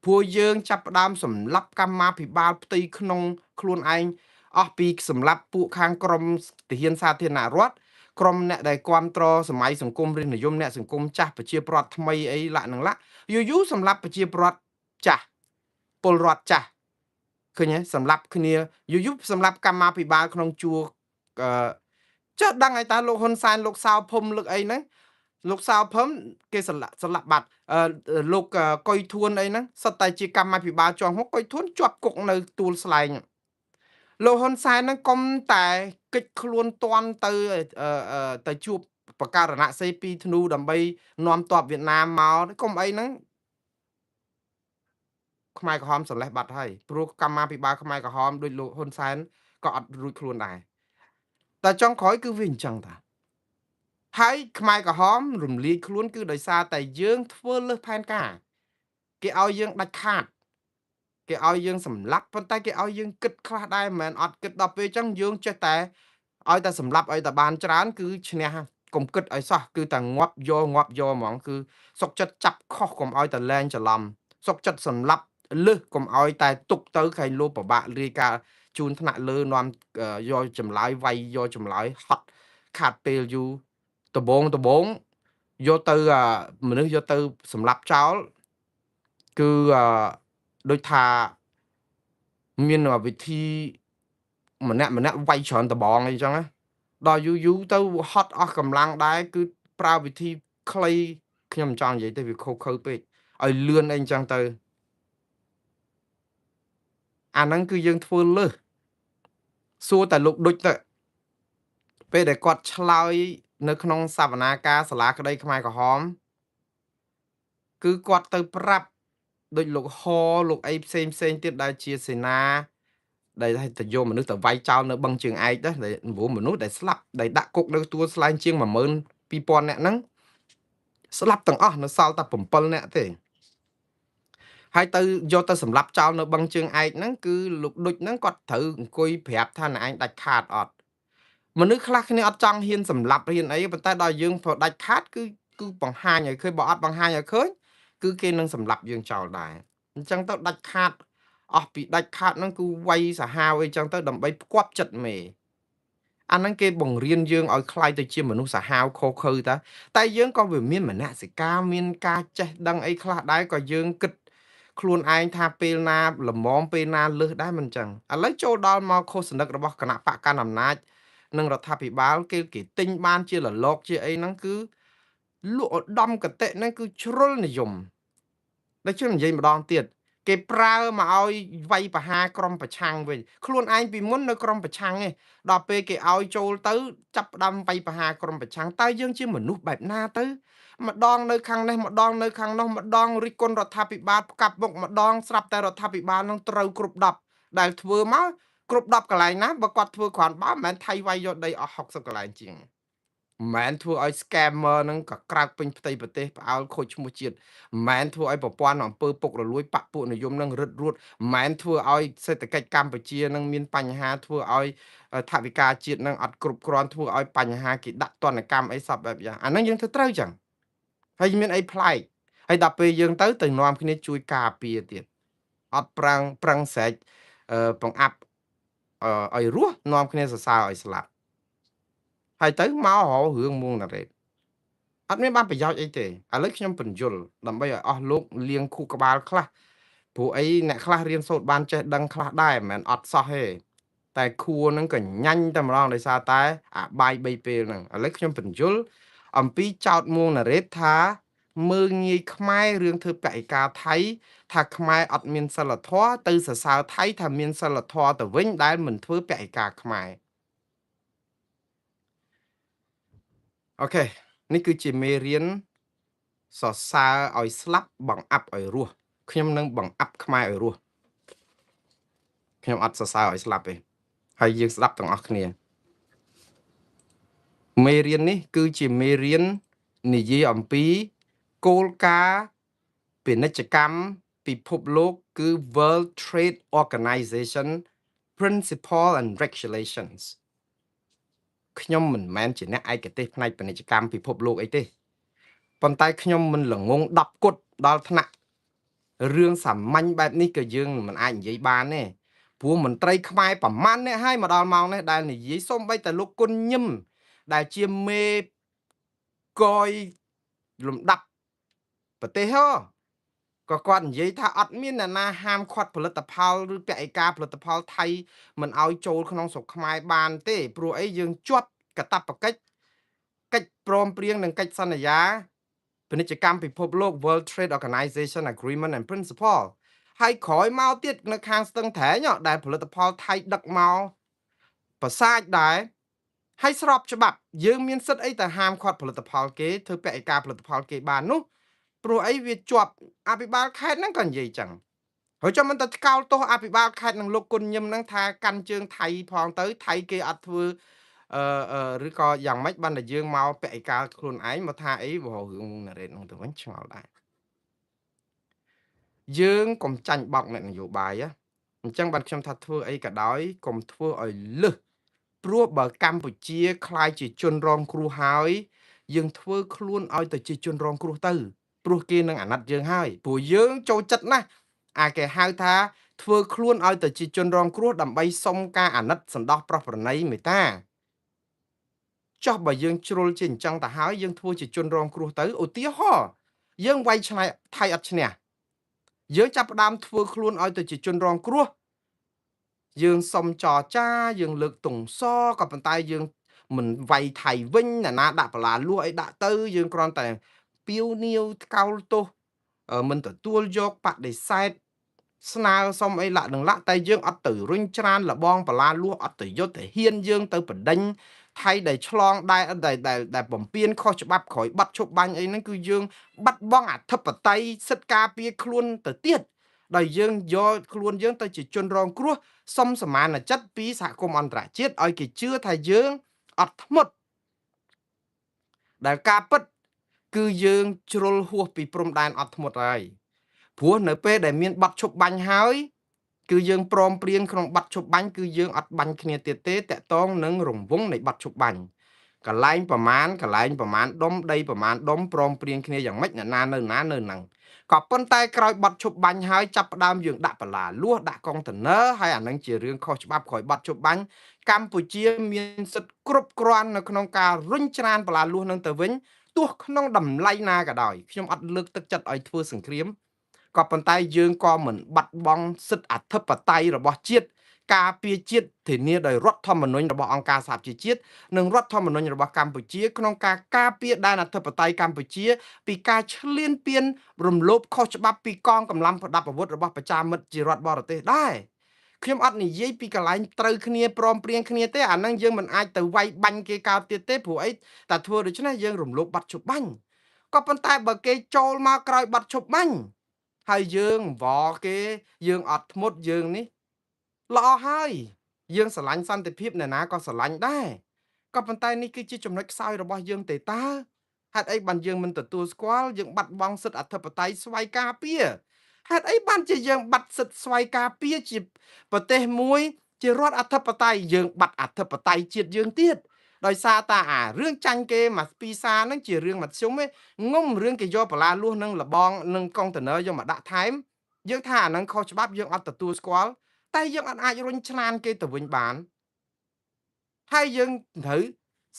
ព្រោះយើងចាប់ផ្ដើមសម្លាប់កម្មាភិបាលផ្ទៃក្នុងខ្លួនឯងអស់ពីសម្លាប់ពួកខាងក្រមទាហានសាធារណរដ្ឋក្រុមអ្នកដែលគ្រប់គ្រងសម័យសង្គមរាស្ត្រនិយមអ្នកសង្គមចាស់ប្រជាប្រដ្ឋថ្មីអីឡាក់នឹងឡាក់យូរសម្លាប់ប្រជាប្រដ្ឋចាស់ពលរដ្ឋចាស់ឃើញទេសម្លាប់គ្នាយូរសម្លាប់កម្មាភិបាលក្នុងជួរអឺចេះដឹងហើយតើលោកហ៊ុនសែនលោកសៅភុំលោកអីហ្នឹងលោកសៅភុំគេសម្លាប់បាត់លោកកុយធួនអីហ្នឹងសុទ្ធតែជាកម្មាភិបាលជាប់មកកុយធួនជាប់គុកនៅទួលស្លែងលោកហ៊ុនសែនហ្នឹងកុំតែកិច្ចខ្លួនតន់ទៅជួបបការណសេពីធ្នូដើម្បីនាំទ័ពវៀតណាមមកកុំអីហ្នឹងខ្មែរក្រហមសម្លេះបាត់ហើយព្រោះកម្មាភិបាលខ្មែរក្រហមដូចលោកហ៊ុនសែនក៏អត់រួចខ្លួនដែរតែចុងក្រោយគឺវាអញ្ចឹងតាហើយខ្មែរក្រហមរំលាយខ្លួនគឺដោយសារតែយើងធ្វើលើសផែនការគេឲ្យយើងដាច់ខាតគេឲ្យយើងសម្លាប់ប៉ុន្តែគេឲ្យយើងគិតខ្លះដែរមិនមែនអត់គិតដល់ពេលអញ្ចឹងយើងចេះតែឲ្យតែសម្លាប់ឲ្យតែបានច្រើនគឺឈ្នះកុំគិតឲ្យសោះគឺតែងាប់យកហ្មងគឺសុកចិត្តចាប់ខុសកុំឲ្យតែលែងច្រឡំសុកចិត្តសម្លាប់លឹះកុំឲ្យតែទុកទៅខែងលោពិបាករាយការជូនថ្នាក់លើនាំយកចម្លើយវាយយកចម្លើយហត់ខាត់ពេលយូរដបងយកទៅមនុស្សយកទៅសម្លាប់ចោលគឺដូចថាមានវិធីម្នាក់វាយច្រើនដបងអីចឹងណាដល់យូរទៅហត់អស់កម្លាំងដែរគឺប្រើវិធីខ្លីខ្ញុំមិនចង់និយាយទេវាខុសខើពេកឲ្យលឿនអីចឹងទៅអាហ្នឹងគឺយើងធ្វើលើសសួរតែលោកដូចទៅពេលដែលគាត់ឆ្លើយនៅក្នុងសវនាការសាលាក្តីខ្មែរក្រហមគឺគាត់ទៅប្រាប់ដូចលោកហលោកអីផ្សេងទៀតដែលជាសេនាដែលទៅយកមនុស្សទៅវាយចោលនៅបឹងជើងឯកដែរដែលមនុស្សដែលស្លាប់ដែលដាក់គុកនៅទួលស្លែងជាង12000នាក់ហ្នឹងស្លាប់ទាំងអស់នៅសល់តែ7នាក់ទេហើយទៅយកទៅសម្លាប់ចោលនៅបឹងជើងឯកហ្នឹងគឺលោកដូចហ្នឹងគាត់ត្រូវអង្គុយប្រាប់ថាណែឯងដាច់ខាតអត់មនុស្សខ្លះគ្នាអត់ចង់ហ៊ានសម្លាប់ហ៊ានអីប៉ុន្តែដល់យើងប្រដាច់ខាតគឺបង្ហាញឲ្យឃើញបើអត់បង្ហាញឲ្យឃើញគឺគេនឹងសម្លាប់យើងចោលដែរអញ្ចឹងទៅដាច់ខាតអស់ពីដាច់ខាតហ្នឹងគឺវាយសាហាវអីចឹងទៅដើម្បីផ្គប់ចិត្តមេអាហ្នឹងគេបង្រៀនយើងឲ្យខ្លាយទៅជាមនុស្សសាហាវខុសខើតែយើងក៏វាមានមនសិការមានការចេះដឹងអីខ្លះដែរក៏យើងគិតខ្លួនឯងថាពេលណាល្មមពេលណាលើសដែរមិនចឹងឥឡូវចូលដល់មកខុសនិករបស់គណៈបកកណ្ដាលអំណាចនិងរដ្ឋាភិបាលគេទិញបានជាលលកជាអីហ្នឹងគឺលោកឧត្តមគតិហ្នឹងគឺជ្រុលនិយមដែលខ្ញុំនិយាយម្ដងទៀតគេប្រើមកឲ្យវាយប្រហារក្រុមប្រឆាំងវិញខ្លួនឯងពីមុននៅក្រុមប្រឆាំងឯងដល់ពេលគេឲ្យចូលទៅចាប់ផ្ដើមវាយប្រហារក្រុមប្រឆាំងតើយើងជាមនុស្សបែបណាទៅម្ដងនៅខាងនេះម្ដងនៅខាងនោះម្ដងរិះគន់រដ្ឋាភិបាលផ្កាប់មុខម្ដងស្រាប់តែរដ្ឋាភិបាលនឹងត្រូវគ្រប់10ដែលធ្វើមកគ្រប់10កន្លែងណាបើគាត់ធ្វើគ្រាន់បើមិនមែនថៃវាយយកដីអស់60កន្លែងជាងមិនមែនធ្វើឲ្យ scammer ហ្នឹងក៏ក្រើកពេញផ្ទៃប្រទេសផ្អើលខូចឈ្មោះជាតិមិនមែនធ្វើឲ្យប្រព័ន្ធអង្គើពុករលួយបកពួកនិយមនឹងរឹតរួតមិនមែនធ្វើឲ្យសេដ្ឋកិច្ចកម្ពុជានឹងមានបញ្ហាធ្វើឲ្យថវិកាជាតិនឹងអត់គ្រប់គ្រាន់ធ្វើឲ្យបញ្ហាគេដាក់ទណ្ឌកម្មអីសពបែបយ៉ាងអាហ្នឹងយើងធ្វើត្រូវចឹងហើយមានអីប្លែកហើយដល់ពេលយើងទៅនាំគ្នាជួយការពារទៀតអត់ប្រឹងស្រែកបង្អាប់ឲ្យរស់នាំគ្នាសរសើរឲ្យស្លាប់ហើយទៅមករករឿងមួងណារ៉េតអត់មានបានប្រយោជន៍អីទេឥឡូវខ្ញុំបញ្យល់ដើម្បីឲ្យអស់លោកលៀងខួរក្បាលខ្លះព្រោះអីអ្នកខ្លះរៀនសូត្របានចេះដឹងខ្លះដែរមិនមែនអត់សោះទេតែខួរហ្នឹងក៏ញ៉ាញ់តែម្ដងដោយសារតែអាបាយ3ពេលហ្នឹងឥឡូវខ្ញុំបញ្យល់អំពីចោតមួងណារ៉េតថាមើងងាយខ្មែររឿងធ្វើបរិការថៃថាខ្មែរអត់មានសិលធម៌ទៅសរសើរថៃថាមានសិលធម៌ទៅវិញដែលមិនធ្វើបរិការខ្មែរអូខេនេះគឺជាមេរៀនសរសើរឲ្យស្លាប់បង្អាប់ឲ្យរស់ខ្ញុំនឹងបង្អាប់ខ្មែរឲ្យរស់ ខ្ញុំអត់សរសើរឲ្យស្លាប់ទេហើយយើងស្ដាប់ទាំងអស់គ្នាមេរៀននេះគឺជាមេរៀននិយាយអំពីគោលការណ៍ពាណិជ្ជកម្មពិភពលោកគឺ World Trade Organization Principle and Regulations ខ្ញុំមិនមែនជាអ្នកឯកទេសផ្នែកពាណិជ្ជកម្មពិភពលោកអីទេប៉ុន្តែខ្ញុំមិនល្ងង10គត់ដល់ថ្នាក់រឿងសាមញ្ញបែបនេះក៏យើងមិនអាចនិយាយបានទេព្រោះមន្ត្រីខ្មែរប្រមាណអ្នកហើយមកដល់ម៉ោងនេះដែលនិយាយសូម្បីតែលោកគុណញឹមដែលជាមេកយលំដាប់ប្រទេសហ៎ក៏គាត់និយាយថាអត់មានអ្នកណាហាមឃាត់ផលិតផលឬពាក់ឯកាផលិតផលថៃមិនឲ្យចូលក្នុងស្រុកខ្មែរបានទេព្រោះអីយើងជាប់កាតព្វកិច្ចកិច្ចព្រមព្រៀងនិងកិច្ចសន្យាពាណិជ្ជកម្មពិភពលោក World Trade Organization Agreement and Principle ហើយក្រោយមកទៀតនៅខាងស្ទឹងត្រែងដែលផលិតផលថៃដឹកមកប្រសាចដែរហើយស្របច្បាប់យើងមានសិទ្ធិអីទៅហាមឃាត់ផលិតផលគេធ្វើពាក់ឯកាផលិតផលគេបាននោះព្រោះអីវាជាប់អភិបាលខេត្តហ្នឹងក៏និយាយចឹងហើយចាំមិនទៅថ្កោលទោសអភិបាលខេត្តនឹងលោកគុណញឹមហ្នឹងថាកាន់ជើងថៃផងទៅថៃគេអត់ធ្វើឬក៏យ៉ាងម៉េចបានតែយើងមកពាក់ឯកាខ្លួនឯងមកថាអីរឿងណារ៉េតហ្នឹងទៅវិញឆ្ងល់ដែរយើងកុំចាញ់បោកអ្នកនយោបាយអញ្ចឹងបានខ្ញុំថាធ្វើអីក៏ដោយកុំធ្វើឲ្យលឹះព្រោះបើកម្ពុជាខ្លាយជាជនរងគ្រោះហើយយើងធ្វើខ្លួនឲ្យទៅជាជនរងគ្រោះទៅព្រោះគេនឹងអាណិតយើងហើយព្រោះយើងចូលចិត្តណាស់អាគេហៅថាធ្វើខ្លួនឲ្យទៅជាជនរងគ្រោះដើម្បីសុំការអាណិតសន្តោសប្រោសប្រណីមេត្តាចុះបើយើងជ្រុលជាអញ្ចឹងទៅហើយយើងធ្វើជាជនរងគ្រោះទៅឧទាហរណ៍យើងវាយឆ្នៃថៃអត់ឈ្នះយើងចាប់ផ្ដើមធ្វើខ្លួនឲ្យទៅជាជនរងគ្រោះយើងសុំចរចាយើងលើកទង់សក៏ប៉ុន្តែយើងមិនវាយថៃវិញអ្នកណាដាក់បលាលួសអីដាក់ទៅយើងគ្រាន់តែពីវនាវថ្កោលទោសមិនទទួលយកបដិសេធស្នើសុំអីលាក់នឹងលាក់តែយើងអត់ទៅរុញច្រានលបងបលាលួសអត់ទៅយុទ្ធហ៊ានយើងទៅបដិញថៃដែលឆ្លងដែលបំពេញខុសច្បាប់ក្រោយបាត់ឈប់បាញ់អីហ្នឹងគឺយើងបាត់បង់អធិបតេយ្យសិទ្ធិការពារខ្លួនទៅទៀតដោយយើងយកខ្លួនយើងទៅជាជនរងគ្រោះសុំសមានចិត្តពីសហគមន៍អន្តរជាតិឲ្យគេជឿថាយើងអត់ធ្មត់ដែលការពិតគឺយើងជ្រុលហួសពីព្រំដែនអត់ធ្មត់ហើយព្រោះនៅពេលដែលមានបាត់ឈប់បាញ់ហើយគឺយើងព្រមព្រៀងក្នុងបាត់ឈប់បាញ់គឺយើងអត់បាញ់គ្នាទៀតទេតកតងនឹងរង្វង់នៃបាត់ឈប់បាញ់កន្លែងប្រមាណដុំដីប្រមាណដុំព្រមព្រៀងគ្នាយ៉ាងម៉េចអ្នកណានៅហ្នឹងក៏ប៉ុន្តែក្រោយបាត់ឈប់បាញ់ហើយចាប់ផ្ដើមយើងដាក់បលាលួសដាក់កុងតឺន័រហើយអានឹងជារឿងខុសច្បាប់ក្រោយបាត់ឈប់បាញ់កម្ពុជាមានសិទ្ធិគ្រប់គ្រាន់នៅក្នុងការរុញច្រានបលាលួសនឹងទៅវិញទោះក្នុងតម្លៃណាក៏ដោយខ្ញុំអត់លើកទឹកចិត្តឲ្យធ្វើសង្គ្រាមក៏ប៉ុន្តែយើងក៏មិនបាត់បង់សិទ្ធិអធិបតេយ្យរបស់ជាតិការពារជាតិធានាដោយរដ្ឋធម្មនុញ្ញរបស់អង្គការសហប្រជាជាតិនិងរដ្ឋធម្មនុញ្ញរបស់កម្ពុជាក្នុងការការពារដែនអធិបតេយ្យកម្ពុជាពីការឈ្លានពានរំលោភខុសច្បាប់ពីកងកម្លាំងប្រដាប់អាវុធរបស់ប្រជាមិត្តជារដ្ឋបរទេសដែរខ្ញុំអត់និយាយពីកន្លែងត្រូវគ្នាព្រមព្រៀងគ្នាទេអាហ្នឹងយើងមិនអាចទៅវាយបាញ់គេកោតទៀតទេព្រោះអីតែធ្វើដូច្នេះយើងរំលោភបាត់ឈប់បាញ់ក៏ប៉ុន្តែបើគេចូលមកក្រោយបាត់ឈប់បាញ់ហើយយើងអង្វរគេយើងអត់ធ្មត់យើងនេះល្អហើយយើងស្រឡាញ់សន្តិភាពអ្នកណាក៏ស្រឡាញ់ដែរក៏ប៉ុន្តែនេះគឺជាចំណុចខ្សោយរបស់យើងទេតើហេតុអីបានយើងមិនទទួលស្គាល់យើងបាត់បង់សិទ្ធិអធិបតេយ្យស្វ័យការពារហេតុអីបានជាយើងបាត់សិទ្ធិស្វ័យការពារជាប្រទេសមួយជារដ្ឋអធិបតេយ្យយើងបាត់អធិបតេយ្យជាតិយើងទៀតដោយសារតារឿងចាញ់គេមកពីសាហ្នឹងជារឿងមធ្យមឯងងំរឿងគេយកបលាលួសនឹងលបងនឹងកុងតឺន័រយកមកដាក់ថែមយើងថាអាហ្នឹងខុសច្បាប់យើងអត់ទទួលស្គាល់តែយើងអត់អាចរុញច្រានគេទៅវិញបានហើយយើងត្រូវ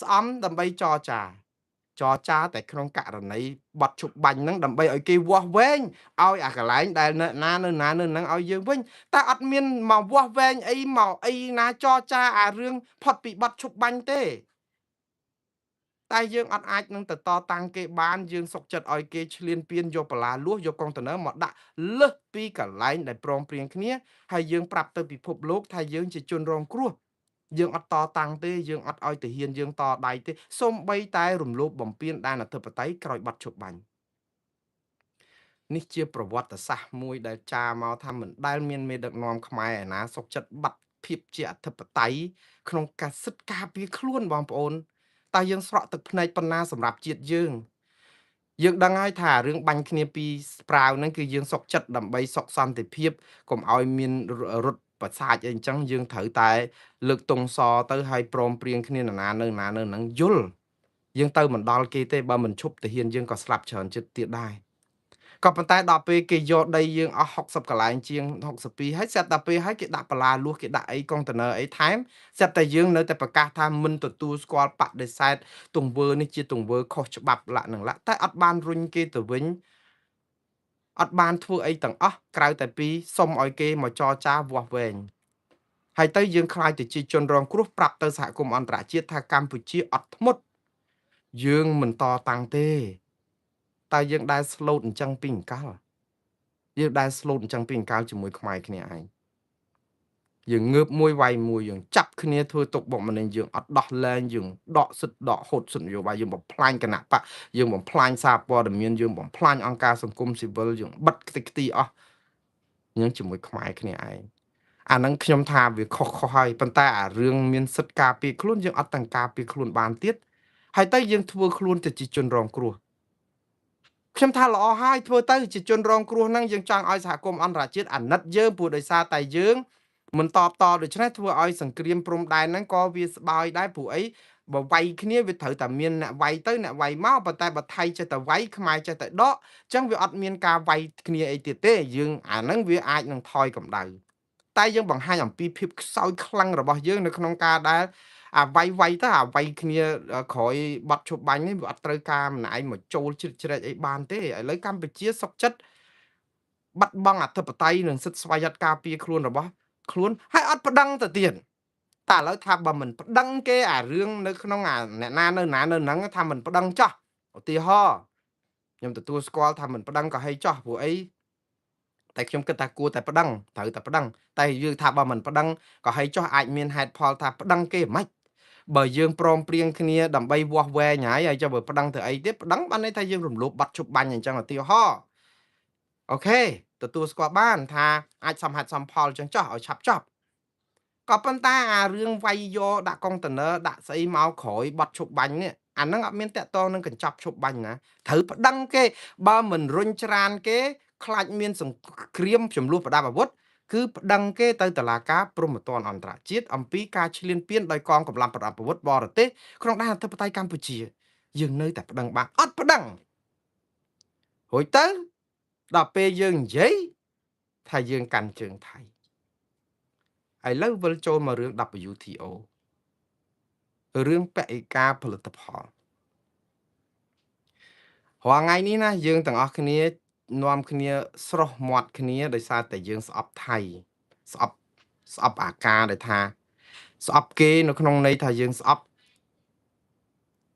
ស្អំដើម្បីចរចាតែក្នុងករណីបត់ឈប់បាញ់ហ្នឹងដើម្បីឲ្យគេវាស់វែងឲ្យអាកន្លែងដែលនៅណាហ្នឹងឲ្យយើងវិញតែអត់មានមកវាស់វែងអីមកអីណាចរចាអារឿងផុតពីបត់ឈប់បាញ់ទេតែយើងអត់អាចនឹងទៅតតាំងគេបានយើងសុកចិត្តឲ្យគេឈ្លានពានយកបលាលួសយកកុងតឺន័រមកដាក់លើសពីកន្លែងដែលព្រមព្រៀងគ្នាហើយយើងប្រាប់ទៅពិភពលោកថាយើងជាជនរងគ្រោះយើងអត់តតាំងទេយើងអត់ឲ្យទាហានយើងតដៃទេសូម្បីតែរំលោភបំពានដែនអធិបតេយ្យក្រោយបាត់ឈប់បាញ់ នេះជាប្រវត្តិសាស្ត្រមួយដែលចារមកថាមិនដែលមានមេដឹកនាំខ្មែរឯណាសុខចិត្តបាត់ភាពជាអធិបតេយ្យក្នុងការសិទ្ធិការពារខ្លួនបងប្អូនតើយើងស្រក់ទឹកភ្នែកប៉ុណ្ណាសម្រាប់ជាតិយើងដឹងហើយថារឿងបាញ់គ្នាពីស្ប្រាវហ្នឹងគឺយើងសុកចិត្តដើម្បីសុខសន្តិភាពកុំឲ្យមានរត់ប្រសាចអីអញ្ចឹងយើងត្រូវតែលើកទង់សទៅឲ្យព្រមព្រៀងគ្នានរណានៅហ្នឹងយល់យើងទៅមិនដល់គេទេបើមិនឈប់ទាហានយើងក៏ស្លាប់ច្រើនចិត្តទៀតដែរក៏ប៉ុន្តែដល់ពេលគេយកដីយើងអស់60កន្លែងជាង62ហើយស្រាប់តែពេលហើយគេដាក់បន្លាលួសគេដាក់អីកុងតឺន័រអីថែមស្រាប់តែយើងនៅតែប្រកាសថាមិនទទួលស្គាល់បដិសេធទង្វើនេះជាទង្វើខុសច្បាប់តែអត់បានរុញគេទៅវិញអត់បានធ្វើអីទាំងអស់ក្រៅតែពីសុំឲ្យគេមកចរចាវាស់វែងហើយទៅយើងខ្លាចទៅជាជនរងគ្រោះប្រាប់ទៅសហគមន៍អន្តរជាតិថាកម្ពុជាអត់ធ្មត់យើងមិនតតាំងទេតែយើងដែលស្លូតអញ្ចឹងពីអង្កលយើងដែលស្លូតអញ្ចឹងពីអង្កលជាមួយខ្មែរគ្នាឯងយើងងើបមួយវាយមួយយើងចាប់គ្នាធ្វើទុកបុកម្នេញយើងអត់ដោះលែងយើងដកសិទ្ធដកហូតសិទ្ធនយោបាយយើងបំផ្លាញគណៈបកយើងបំផ្លាញសារព័ត៌មានយើងបំផ្លាញអង្គការសង្គមស៊ីវិលយើងបិទខ្ទេចខ្ទីអស់យើងជាមួយខ្មែរគ្នាឯងអានឹងខ្ញុំថាវាខុសហើយប៉ុន្តែអារឿងមានសិទ្ធិការពារខ្លួនយើងអត់ទាំងការពារខ្លួនបានទៀតហើយទៅយើងធ្វើខ្លួនទៅជាជនរងគ្រោះខ្ញុំថាល្អហើយធ្វើទៅជាជនរងគ្រោះហ្នឹងយើងចង់ឲ្យសហគមន៍អន្តរជាតិអាណិតយើងព្រោះដោយសារតែយើងមិនតបតដូច្នេះធ្វើឲ្យសង្គ្រាមព្រំដែនហ្នឹងក៏វាស្បើយដែរព្រោះអីបើវាយគ្នាវាត្រូវតែមានអ្នកវាយទៅអ្នកវាយមកប៉ុន្តែបើថៃចេះតែវាយខ្មែរចេះតែដកអញ្ចឹងវាអត់មានការវាយគ្នាអីទៀតទេយើងអាហ្នឹងវាអាចនឹងថយកម្ដៅតែយើងបង្ហាញអំពីភាពខ្សោយខ្លាំងរបស់យើងនៅក្នុងការដែលអាវាយទៅអាវាយគ្នាក្រោយបាត់ឈប់បាញ់នេះវាអត់ត្រូវការម្នាក់ឯងមកចូលជ្រៀតជ្រែកអីបានទេឥឡូវកម្ពុជាសុកចិត្តបាត់បង់អធិបតេយ្យនិងសិទ្ធិស្វ័យ័តការពារខ្លួនរបស់ខ្លួនហើយអត់ប្តឹងទៅទៀតតែឥឡូវថាបើមិនប្តឹងគេអារឿងនៅក្នុងអាអ្នកណានៅហ្នឹងថាមិនប្តឹងចោះឧទាហរណ៍ខ្ញុំទទួលស្គាល់ថាមិនប្តឹងក៏ហីចោះព្រោះអីតែខ្ញុំគិតថាគួរតែប្តឹងត្រូវតែប្តឹងតែយើងថាបើមិនប្តឹងក៏ហីចោះអាចមានហេតុផលថាប្តឹងគេមិនបើយើងព្រមព្រៀងគ្នាដើម្បីវាស់វែងហើយចុះបើប្តឹងទៅអីទៀតប្តឹងបានន័យថាយើងរំលោភបាត់ជប់បាញ់អញ្ចឹងឧទាហរណ៍អូខេទទួលស្គាល់បានថាអាចសមហេតុសមផលអញ្ចឹងចោះឲ្យឆាប់ចប់ក៏ប៉ុន្តែអារឿងវាយយកដាក់កុងតឺន័រដាក់ស្អីមកក្រោយបាត់ឈប់បាញ់នេះអាហ្នឹងអត់មានតកតងនឹងកញ្ចប់ឈប់បាញ់ណាត្រូវប្តឹងគេបើមិនរុញច្រានគេខ្លាចមានសង្គ្រាមចំនួនប្រដាប់អាវុធគឺប្តឹងគេទៅតុលាការព្រហ្មទណ្ឌអន្តរជាតិអំពីការឈ្លានពានដោយកងកម្លាំងប្រដាប់អាវុធបរទេសក្នុងដែនអធិបតេយ្យកម្ពុជាយើងនៅតែប្តឹងបានអត់ប្តឹងរួចទៅដល់ពេលយើងនិយាយថាយើងកាន់ជើងថៃឥឡូវវិលចូលមករឿង WTO រឿងបរិការផលិតផលរាល់ថ្ងៃនេះណាយើងទាំងអស់គ្នានាំគ្នាស្រស់មាត់គ្នាដោយសារតែយើងស្អប់ថៃស្អប់អាការដែលថាស្អប់គេនៅក្នុងន័យថាយើងស្អប់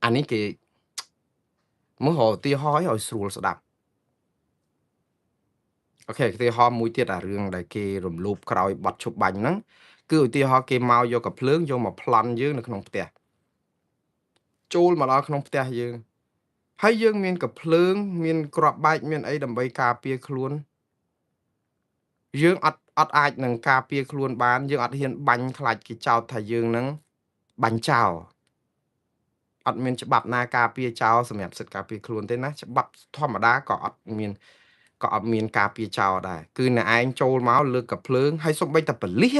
អានេះគេមើលរកឧទាហរណ៍ឲ្យស្រួលស្ដាប់អូខេឧទាហរណ៍មួយទៀតអារឿងដែលគេរំលោភក្រោយបត់ឈប់បាញ់ហ្នឹងគឺឧទាហរណ៍គេមកយកកាភ្លើងយកមកប្លន់យើងនៅក្នុងផ្ទះចូលមកដល់ក្នុងផ្ទះយើងហើយយើងមានកាភ្លើងមានគ្រាប់បែកមានអីដើម្បីការពារខ្លួនយើងអត់អាចនឹងការពារខ្លួនបានយើងអត់ហ៊ានបាញ់ខ្លាចគេចោទថាយើងនឹងបាញ់ចោលអត់មានច្បាប់ណាការពារចោលសម្រាប់សិទ្ធិការពារខ្លួនទេណាច្បាប់ធម្មតាក៏អត់មានការពារចោលដែរគឺអ្នកឯងចូលមកលើកកាភ្លើងហើយសូម្បីតែប៉ូលីស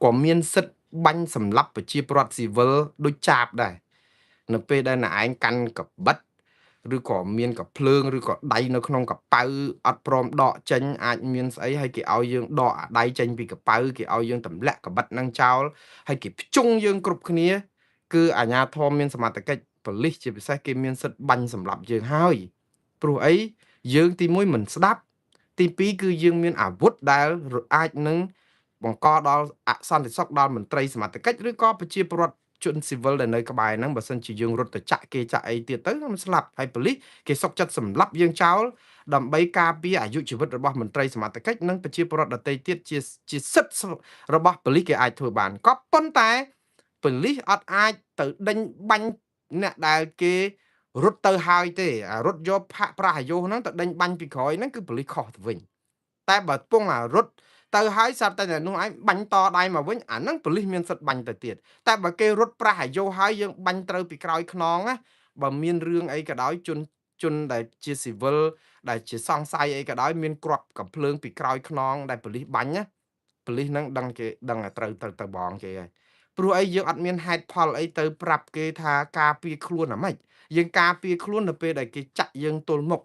ក៏មានសិទ្ធិបាញ់សម្លាប់ប្រជាពលរដ្ឋស៊ីវិលដូចចាបដែរនៅពេលដែលអ្នកឯងកាន់កបិតឬក៏មានកាភ្លើងឬក៏ដៃនៅក្នុងកប៉ៅអត់ព្រមដកចេញអាចមានស្អីហើយគេឲ្យយើងដកអាដៃចេញពីកប៉ៅគេឲ្យយើងទម្លាក់កបិតនឹងចោលហើយគេភ្ជុងយើងគ្រប់គ្នាគឺអាជ្ញាធរមានសមត្ថកិច្ចប៉ូលីសជាពិសេសគេមានសិទ្ធិបាញ់សម្លាប់យើងហើយព្រោះអីយើងទី1មិនស្ដាប់ទី2គឺយើងមានអាវុធដែលអាចនឹងបង្កដល់អសន្តិសុខដល់មន្ត្រីសមត្ថកិច្ចឬក៏ប្រជាពលរដ្ឋជនស៊ីវិលដែលនៅក្បែរហ្នឹងបើសិនជាយើងរត់ទៅចាក់គេចាក់អីទៀតទៅมันស្លាប់ហើយប៉ូលីសគេសុកចិត្តសម្លាប់យើងចោលដើម្បីការពារអាយុជីវិតរបស់មន្ត្រីសមត្ថកិច្ចនិងប្រជាពលរដ្ឋដទៃទៀតជាសិទ្ធិរបស់ប៉ូលីសគេអាចធ្វើបានក៏ប៉ុន្តែប៉ូលីសអត់អាចទៅដេញបាញ់អ្នកដែលគេ រត់ទៅហើយទេរត់យកផាកប្រះអាយុហ្នឹងទៅដេញបាញ់ពីក្រោយហ្នឹងគឺប៉ូលីសខុសទៅវិញតែបើពងរត់ទៅហើយស្រាប់តែនោះឯងបាញ់តដៃមកវិញអាហ្នឹងប៉ូលីសមានសិទ្ធិបាញ់ទៅទៀតតែបើគេរត់ប្រះអាយុហើយយើងបាញ់ត្រូវពីក្រោយខ្នងណាបើមានរឿងអីក៏ដោយជនដែលជាស៊ីវិលដែលជាសង្ស័យអីក៏ដោយមានគ្រាប់កំភ្លើងពីក្រោយខ្នងដែលប៉ូលីសបាញ់ណាប៉ូលីសហ្នឹងដឹងគេដឹងតែត្រូវទៅបងគេហើយព្រោះអីយើងអត់មានហេតុផលអីទៅប្រាប់គេថាការពារខ្លួនអាម៉េចយើងការពារខ្លួននៅពេលដែលគេចាក់យើងទល់មុខ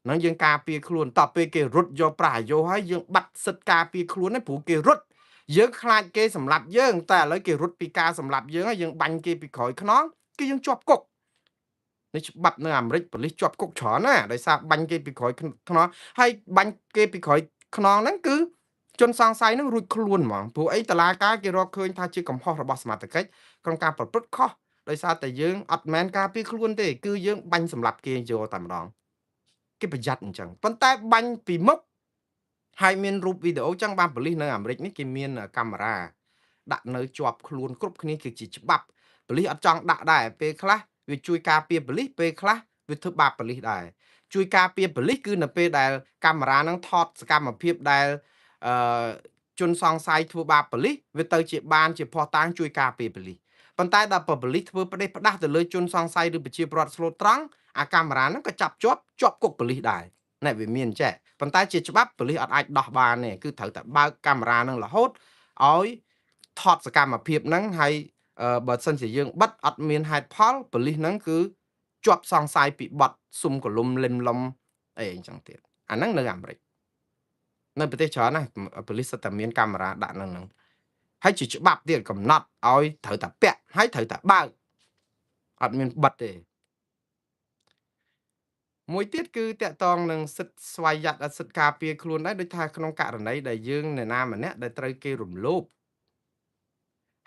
ហ្នឹងយើងការពារខ្លួនតទៅពេលគេរត់យកប្រះអាយុហើយយើងបាត់សិទ្ធការពារខ្លួនហ្នឹងព្រោះគេរត់យើងខ្លាចគេសម្លាប់យើងតែឥឡូវគេរត់ពីការសម្លាប់យើងហើយយើងបាញ់គេពីក្រោយខ្នងគឺយើងជាប់គុកនេះច្បាប់នៅអាមេរិកប៉ូលីសជាប់គុកច្រើនណាដោយសារបាញ់គេពីក្រោយខ្នងហើយបាញ់គេពីក្រោយខ្នងហ្នឹងគឺជនសង្ស័យហ្នឹងរួចខ្លួនហ្មងព្រោះអីតឡាការគេរកឃើញថាជាកំហុសរបស់សមត្ថកិច្ចក្នុងការប្រព្រឹត្តខុសដោយសារតែយើងអត់មែនការពារខ្លួនទេគឺយើងបាញ់សម្លាប់គេយកតែម្ដងគេប្រយ័ត្នអញ្ចឹងប៉ុន្តែបាញ់ពីមុខហើយមានរូបវីដេអូចឹងបានប៉ូលីសនៅអាមេរិកនេះគេមានកាមេរ៉ាដាក់នៅជាប់ខ្លួនគ្រប់គ្នាគឺជាច្បាប់ប៉ូលីសអត់ចង់ដាក់ដែរពេលខ្លះវាជួយការពារប៉ូលីសពេលខ្លះវាធ្វើបាបប៉ូលីសដែរជួយការពារប៉ូលីសគឺនៅពេលដែលកាមេរ៉ានឹងថតសកម្មភាពដែលអឺជនសង្ស័យធ្វើបាបប៉ូលីសវាទៅជាបានជាភ័ស្តុតាងជួយការពារប៉ូលីសប៉ុន្តែដល់ប៉ូលីសធ្វើផ្ដេសផ្ដាស់ទៅលើជនសង្ស័យឬប្រជាពលរដ្ឋស្លូតត្រង់អាកាមេរ៉ាហ្នឹងក៏ចាប់ជាប់គុកប៉ូលីសដែរណែវាមានចេះប៉ុន្តែជាច្បាប់ប៉ូលីសអត់អាចដោះបានទេគឺត្រូវតែបើកកាមេរ៉ាហ្នឹងរហូតឲ្យថតសកម្មភាពហ្នឹងហើយបើសិនជាយើងបិទអត់មានហេតុផលប៉ូលីសហ្នឹងគឺជាប់សង្ស័យពីបទស៊ុំកលុំលឹមលំអីអញ្ចឹងទៀតអាហ្នឹងនៅអាមេរិកនៅប្រទេសច្រើនណាស់ប៉ូលីសតែមានកាមេរ៉ាដាក់នៅហ្នឹងហើយជាច្បាប់ទៀតកំណត់ឲ្យត្រូវតែពាក់ហើយត្រូវតែបើកអត់មានបិទទេមួយទៀតគឺតកតងនឹងសិទ្ធិស្វ័យយ័តសិទ្ធិការពារខ្លួនដែរដូចថាក្នុងករណីដែលយើងនរណាម្នាក់ដែលត្រូវគេរំលោភ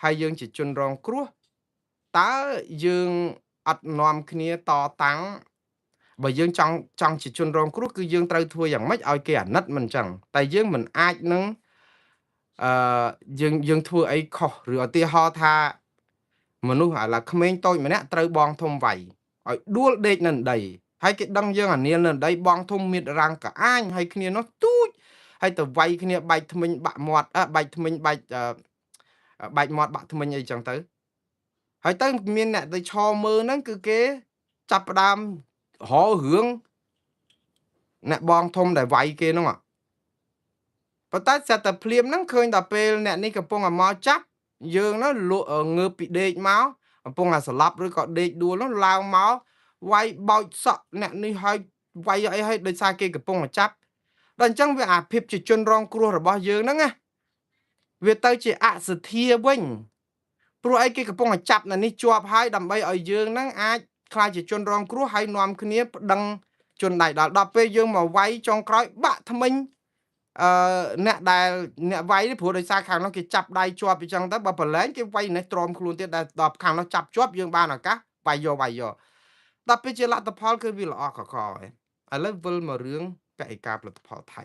ហើយយើងជាជនរងគ្រោះតើយើងអត់នាំគ្នាតតាំងបើយើងចង់ជាជនរងគ្រោះគឺយើងត្រូវធ្វើយ៉ាងម៉េចឲ្យគេអាណិតមិនអញ្ចឹងតែយើងមិនអាចនឹងអឺយើងធ្វើអីខុសឬឧទាហរណ៍ថាមនុស្សឥឡូវក្មេងតូចម្នាក់ត្រូវបងធំវាយឲ្យដួលដេកនៅដីហើយគេដឹងយើងអានាលនៅដីបងធំមានរាំងកាអាញហើយគ្នានោះទូចហើយទៅវាយគ្នាបែកថ្មិញបាក់មាត់បែកថ្មិញបែកមាត់បាក់ថ្មិញអីចឹងទៅហើយទៅមានអ្នកទៅឈរមើលហ្នឹងគឺគេចាប់ផ្ដើមរករឿងអ្នកបងធំដែលវាយគេហ្នឹងប៉ុន្តែស្រាប់តែភ្លាមហ្នឹងឃើញដល់ពេលអ្នកនេះកំពុងតែមកចាប់យើងហ្នឹងងើបពីដេកមកកំពុងតែស្លាប់ឬក៏ដេកដួលនោះឡើងមកវាយបោចសក់អ្នកនេះហើយវាយអីហើយដោយសារគេកំពុងតែចាប់ដល់អញ្ចឹងវាអាភិបជាជនរងគ្រោះរបស់យើងហ្នឹងណាវាទៅជាអសទ្ធាវិញព្រោះអីគេកំពុងតែចាប់នៅនេះជាប់ហើយដើម្បីឲ្យយើងហ្នឹងអាចខ្លាចជាជនរងគ្រោះហើយនាំគ្នាប្តឹងជនដៃដល់ពេលយើងមកវាយចុងក្រោយបាក់ថ្មិញអ្នកដែលអ្នកវាយព្រោះដោយសារខាងនោះគេចាប់ដៃជាប់អញ្ចឹងទៅបើប្រឡែងគេវាយនេះទ្រាំខ្លួនទៀតដែលដល់ខាងនោះចាប់ជាប់យើងបានឱកាសវាយយកដល់ពេលជាលទ្ធផលគឺវាល្អកកហើយឥឡូវវិលមករឿងកសិការផលិតផលថៃ